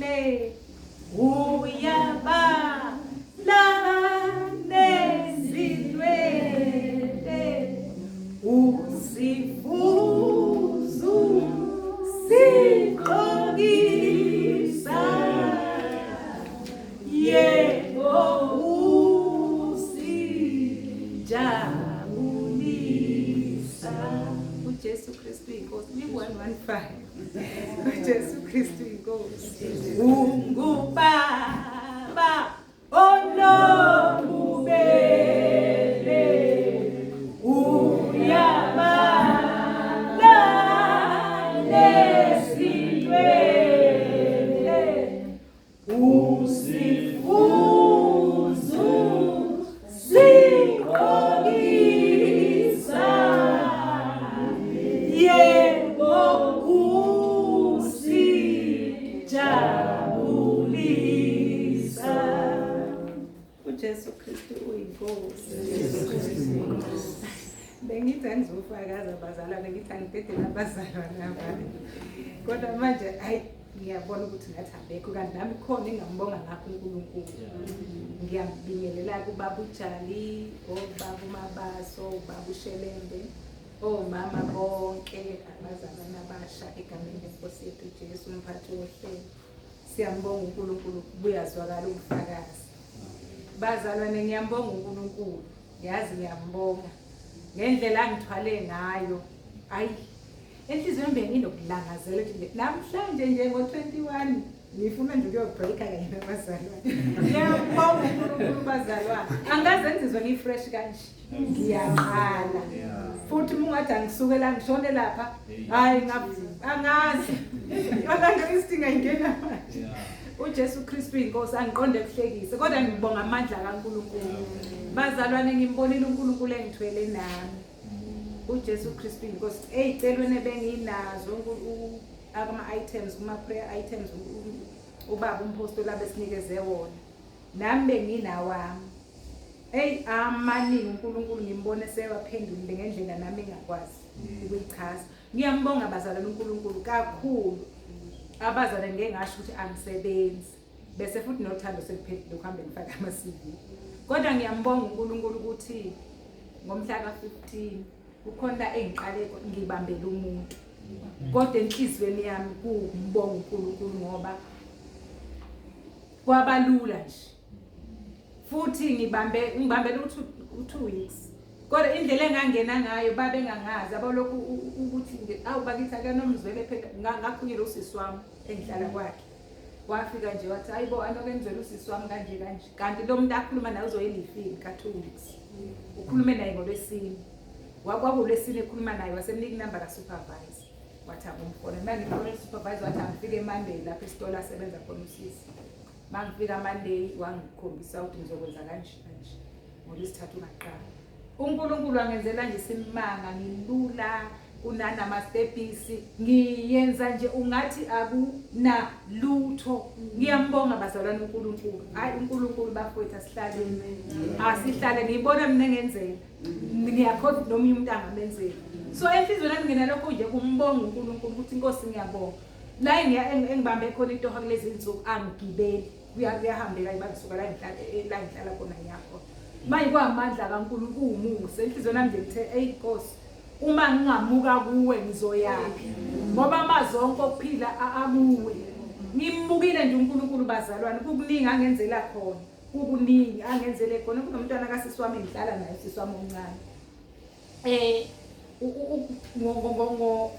le uyaba la nezilwele usifuzu siqokisa yebo usijabulisa uJesu Kristu inkosi ni 115 uJesu Kristu inkosi ungubaba onobubele uyabala nezilwele usifuzu siqokisa yebo usijabulisa uJesu Kristu uyinkosi. Bengithi angizofakaza abazalwane, bengithi angithethe nabazalwane abanye. Kodwa manje hayi ngiyabona ukuthi ngathi abekho kanti nami khona engambonga ngakho uNkulunkulu. Ngiyambingelela kubaba uJali, obaba uMabaso, ubaba uShelembe, omama bonke abazalwane abasha egameni leNkosi yethu uJesu umphathi wohlelo. Siyambonga uNkulunkulu buyazwakala ubufakazi. Bazalwane ngiyambonga uNkulunkulu, yazi ngiyambonga ngendlela angithwale ngayo. Ayi enhlizweni benginokudlangazela ukuthi namhlanje nje ngo21 ngifuna nje ukuyobreaka kanye nabazalwane. Ngiyambonga uNkulunkulu bazalwane. Angaze ngizizwe ngifresh kanje. Ngiyaqala. Futhi mungathi angisukela ngishone lapha. Hayi angazi. Yona ngisidinga ingena manje. uJesu Kristu inkosi angiqonde kuhlekise kodwa ngibonga amandla kaNkulunkulu. Bazalwane ngimbonile uNkulunkulu engithwele nami. uJesu Kristu inkosi eyicelweni ebenginazo ama items kuma prayer items ubaba umpostoli abesinikeze wona. Nami benginawami. Amaningi uNkulunkulu ngimbone sewaphendulile ngendlela nami engakwazi ukuyichaza. Ngiyambonga bazalwane uNkulunkulu kakhulu. Abazalwane ngeke ngasho ukuthi angisebenzi bese futhi nothando sekuphelile ukuhambe ngifaka ama-CV. Kodwa ngiyambonga uNkulunkulu ukuthi ngomhla ka15 ukhona engiqale ngibambela umuntu. Kodwa enhlizweni yami kumbonga uNkulunkulu ngoba kwabalula nje. Futhi ngibambela u2 weeks. Kodwa indlela engangena ngayo babengangazi abalokhu ukuthi awubakithi akanomzwele phela ngakhunyela usisi wami engihlala kwakhe. Wafika nje wathi hayibo anokenzela usisi wami kanje kanje. Kanti lo muntu akhuluma naye uzoyelifini ka2 weeks. Ukhulume naye ngolwesine. Kwakulwesine ekhuluma naye wasemnika inamba kaSupervisor. Wathi abomfona manje ngifona uSupervisor wathi angifike Monday lapha esitolo asebenza khona usisi. Mangifika Monday wangikhombisa ukuthi ngizokwenza kanje kanje. ngoLwesithathu ngaqala. uNkulunkulu angenzela nje simanga ngilula kunanama stepisi ngiyenza nje ungathi akuna lutho. Ngiyambonga bazalwane uNkulunkulu. Hayi uNkulunkulu bafowethu asihlale ngibona mina ngenzela. Ngiyakhoda nomunye umuntu angamenzela. So enhlizweni yami nginalokho nje kumbonga uNkulunkulu ukuthi inkosi ngiyabonga. La engibambe khona into kulezi insuku angigibeli. Kuyahambeka ibangisuka la ngihlala khona yakho. Manje kwamandla kaNkulunkulu umusa enhlizweni yami ngithe eyinkosi uma ngingamuka kuwe ngizoyaphi ngoba amazonke okuphila akuwe. Ngimbukile nje uNkulunkulu bazalwane kukuningi angenzela khona. Kukuningi angenzele khona kunomntwana kaSisi wami engihlala naye uSisi wami omncane. Ngo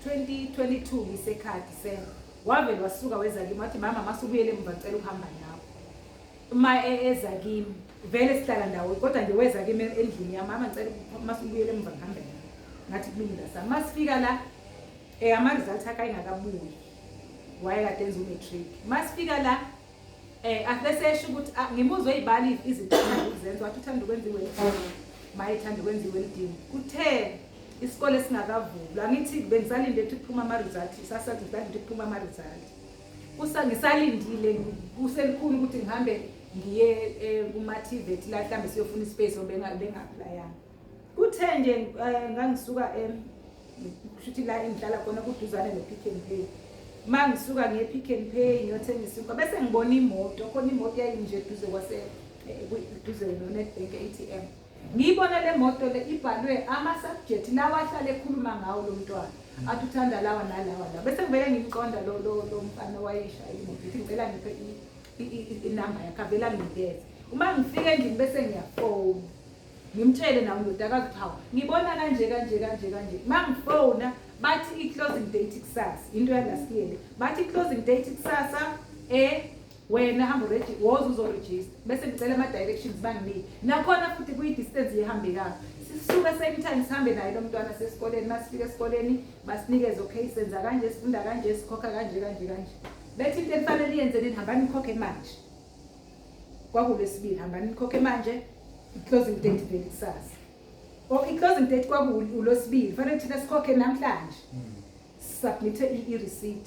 2022 ngisekhaya December wavele wasuka weza kimi wathi mama masubuyele emva ngicela ukuhamba nawe. Uma eza kimi vele sihlala ndawo kodwa nje weza kimi endlini yami mama ngicela masubuyele emva ngihambe nawe. Ngathi kumina sa masifika la ama results akhe engakabuyi wayekade enza umatric. Masifika la afesesho ukuthi ngimuzwe izibali izinto ezenza wathi uthanda ukwenza iwelding. Mayithanda ukwenza iwelding. Kuthe isikole singakavulwa ngithi bengisalinde ukuthi kuphuma ama results sasathi ukuthi kuphuma ama results. Ngisalindile kuselikhulu ukuthi ngihambe ngiye kuMativate la mhlambe siyofuna ispace benga-applyanga. Kuthe nje ngangisuka kushuthi la engihlala khona kuduzane noPick n Pay. mangisuka ngiye Pick n Pay ngiyothenga isinkwa bese ngibona imoto khona imoto yayinje duze kwase duze no-Nedbank ATM ngiyibona le moto le ibhalwe ama-subject lawa ahlale ekhuluma ngawo lo mntwana athi uthanda lawa nalawa la bese ngivele ngimqonda lo mfana wayishaya imoto ithi ngicela ngiphe inamba yakhe avela nginikeze uma ngifike endlini bese ngiyafona ngimtshele nawe ndodakazi hawu ngibona kanje mangifona bathi i-closing date kusasa into yalastiyele bathi i-closing date kusasa wena hamba woze uzoregister bese ngicela ama-directions banginike nakhona futhi kuyi-distance yehambe kayo sisuke same time sihambe naye lo mntwana sesikoleni masifika esikoleni basinikeze okay senza kanje sifunda kanje sikhokha kanje bethi into enifanele iyenzeni hambani nikhokhe manje kwakulesibili hambani nikhokhe manje i-closing date vele kusasa i-closing date kwakulosibili fanele thina sikhokhe namhlanje submithe i-receipt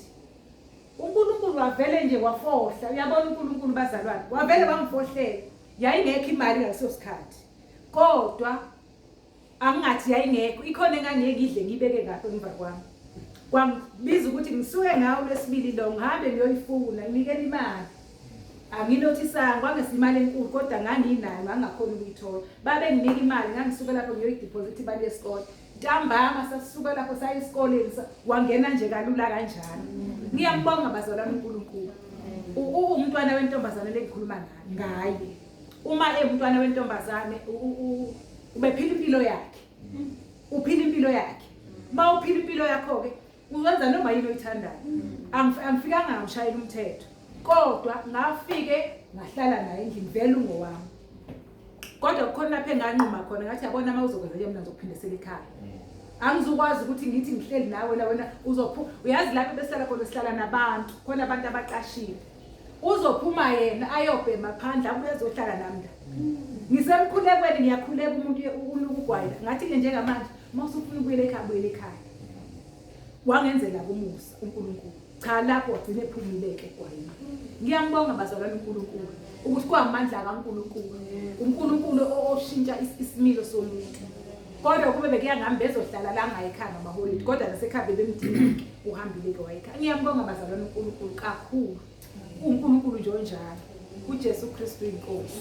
uNkulunkulu wavele nje wafohla uyabona uNkulunkulu bazalwane wavele wangifohlela yayingekho imali ngaleso sikhathi kodwa angathi yayingekho ikhona engangeke idle ngibeke ngapha emva kwami kwambiza ukuthi ngisuke ngawo lesibili lo ngihambe ngiyoyifuna nginikele imali anginothisanga kwangesimali enkulu kodwa nganginayo ngangakhona ukuyithola babe nginika imali ngangisuka lapho ngiyoyideposit imali yesikole ntambama sasisuka lapho saye esikoleni wangena nje kalula kanjalo ngiyambonga bazalwane uNkulunkulu umntwana wentombazane lengikhuluma ngaye uma umntwana wentombazane ubephila impilo yakhe uphila impilo yakhe ma uphila impilo yakho ke uwenza noma yini oyithandayo angifikanga ngishayela umthetho kodwa ngafike ngahlala naye endlini vele ungowami kodwa kukhona lapha enganquma khona ngathi yabona uma uzokwenza nje mina ngizokuphindisela ekhaya angizukwazi ukuthi ngithi ngihleli nawe la wena uyazi lapho behlala khona sihlala nabantu khona abantu abaqashile uzophuma yena ayobhema phandle abuye ezohlala nami la ngisemkhulekweni ngiyakhuleka umuntu ukugwayela ngathi ke njengamanje mawusufuna ukuyela ekhaya wangenzela umusa uNkulunkulu cha lapho wagcine ephumileke kwayena ngiyambonga bazalwane uNkulunkulu ukuthi kwamandla kaNkulunkulu uNkulunkulu oshintsha isimilo somuntu kodwa kube bekuyangami bezohlala la ngayikhaya ngamaholide kodwa nasekhaya bemdinga uhambile ke wayikhaya ngiyambonga bazalwane uNkulunkulu kakhulu uNkulunkulu nje onjalo uJesu Kristu inkosi